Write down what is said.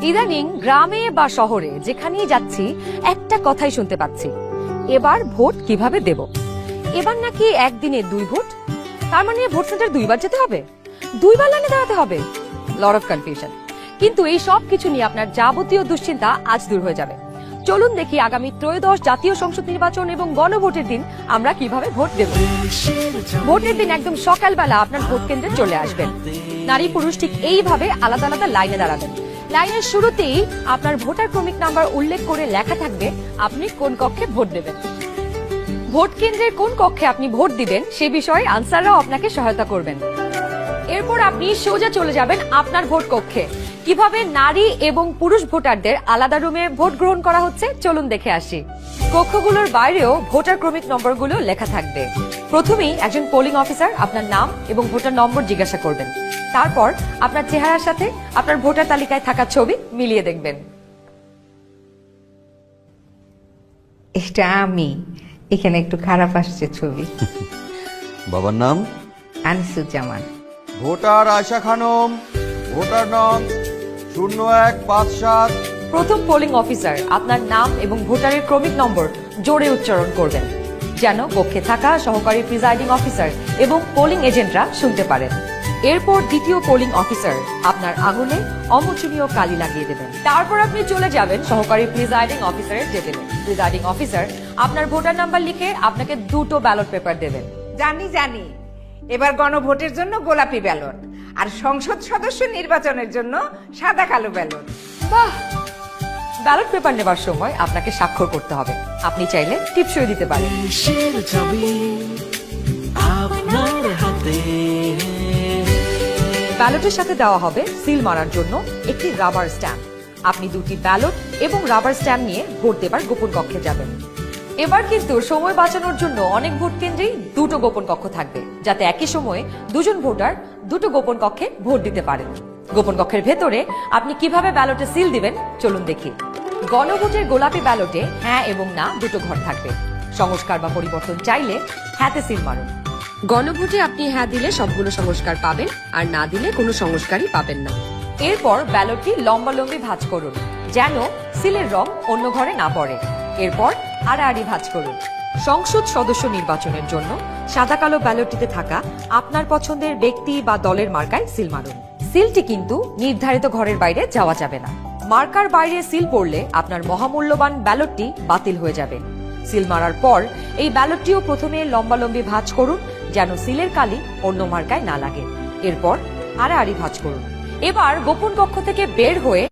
ইদানিং গ্রামে বা শহরে যেখানেই যাচ্ছি একটা কথাই শুনতে পাচ্ছি, এবার ভোট কিভাবে দেব। এবার নাকি একদিনে 2 ভোট, তার মানে ভোট সেন্টার 2 বার যেতে হবে, 2 বার লাইনে দাঁড়াতে হবে। Lot of confusion. কিন্তু এই সব কিছু নিয়ে আপনার যাবতীয় দুশ্চিন্তা আজ দূর হয়ে যাবে। চলুন দেখি আগামী ত্রয়োদশ জাতীয় সংসদ নির্বাচন এবং গণভোটের দিন আমরা কিভাবে ভোট দেব। ভোটের দিন একদম সকালবেলা আপনার ভোট কেন্দ্রে চলে আসবেন। নারী পুরুষ ঠিক এইভাবে আলাদা আলাদা লাইনে দাঁড়াবেন। লাইনের শুরুতেই আপনার ভোটার ক্রমিক নাম্বার উল্লেখ করে লেখা থাকবে আপনি কোন কক্ষে ভোট দেবেন। ভোট কেন্দ্রের কোন কক্ষে আপনি ভোট দিবেন সে বিষয়ে আনসাররাও আপনাকে সহায়তা করবেন। এরপর আপনি সোজা চলে যাবেন আপনার ভোট কক্ষে। কিভাবে নারী এবং পুরুষ ভোটারদের আলাদা রুমে ভোট গ্রহণ করা হচ্ছে চলুন দেখে আসি। কক্ষগুলোর বাইরেও ভোটার ক্রমিক নম্বরগুলো লেখা থাকবে। প্রথমেই একজন পোলিং অফিসার আপনার নাম এবং ভোটার নম্বর জিজ্ঞাসা করবেন। তারপর আপনার চেহারার সাথে আপনার ভোটার তালিকায় থাকা ছবি মিলিয়ে দেখবেন। এটা আমি, এখানে একটু খারাপ আসছে ছবি। বাবার নাম আনিসুজ্জামান। ভোটার আয়শা খানম, ভোটার নং 0157। প্রথম পোলিং অফিসার আপনার নাম এবং ভোটারের ক্রমিক নম্বর জোরে উচ্চারণ করবেন, যেন কক্ষে থাকা সহকারী প্রিজাইডিং অফিসার এবং পোলিং এজেন্টরা শুনতে পারেন। এরপর দ্বিতীয় পোলিং অফিসার আপনার আঙুলে অমোচনীয় কালি লাগিয়ে দেবেন। তারপর আপনি চলে যাবেন সহকারী প্রিজাইডিং অফিসারের টেবিলে। প্রিজাইডিং অফিসার আপনার ভোটার নাম্বার লিখে আপনাকে 2টো ব্যালট পেপার দেবেন। জানি এবার গণভোটের জন্য গোলাপি ব্যালট আর সংসদ সদস্য নির্বাচনের জন্য সাদা কালো ব্যালট। বাহ! ব্যালট পেপার নেবার সময় আপনাকে স্বাক্ষর করতে হবে। আপনি চাইলে টিপসই দিতে পারেন। ব্যালটের সাথে দেওয়া হবে সিল মারার জন্য একটি রাবার স্ট্যাম্প। আপনি 2টি ব্যালট এবং রাবার স্ট্যাম্প নিয়ে ভোট দেবার গোপন কক্ষে যাবেন। এবার কিন্তু সময় বাঁচানোর জন্য অনেক ভোট কেন্দ্রেই 2টো গোপন কক্ষ থাকবে, যাতে একই সময়ে 2জন ভোটার 2টো গোপন কক্ষে ভোট দিতে পারেন। গোপন কক্ষের ভেতরে আপনি কিভাবে ব্যালটে সিল দিবেন চলুন দেখি। গণভোটের গোলাপি ব্যালটে হ্যাঁ এবং না 2টো ঘর থাকবে। সংস্কার বা পরিবর্তন চাইলে হ্যাঁতে সিল মারুন। গণভোটে আপনি হ্যাঁ দিলে সবগুলো সংস্কার পাবেন, আর না দিলে কোনো সংস্কারই পাবেন না। এরপর ব্যালটটি লম্বালম্বি ভাঁজ করুন, যেন সিলের রং অন্য ঘরে না পড়ে। এরপর আড়াআড়ি ভাঁজ করুন। সংসদ সদস্য নির্বাচনের জন্য সাদা কালো ব্যালটটিতে থাকা আপনার পছন্দের ব্যক্তি বা দলের মার্কায় সিল মারুন। সিলটি কিন্তু নির্ধারিত ঘরের বাইরে যাওয়া যাবে না। মার্কার বাইরে সিল পড়লে আপনার মহামূল্যবান ব্যালটটি বাতিল হয়ে যাবে। সিল মারার পর এই ব্যালটটিও প্রথমে লম্বালম্বি ভাঁজ করুন, যেন সিলের কালি অন্য মার্কায় না লাগে। এরপর আড়াআড়ি ভাঁজ করুন। এবার গোপন কক্ষ থেকে বের হয়ে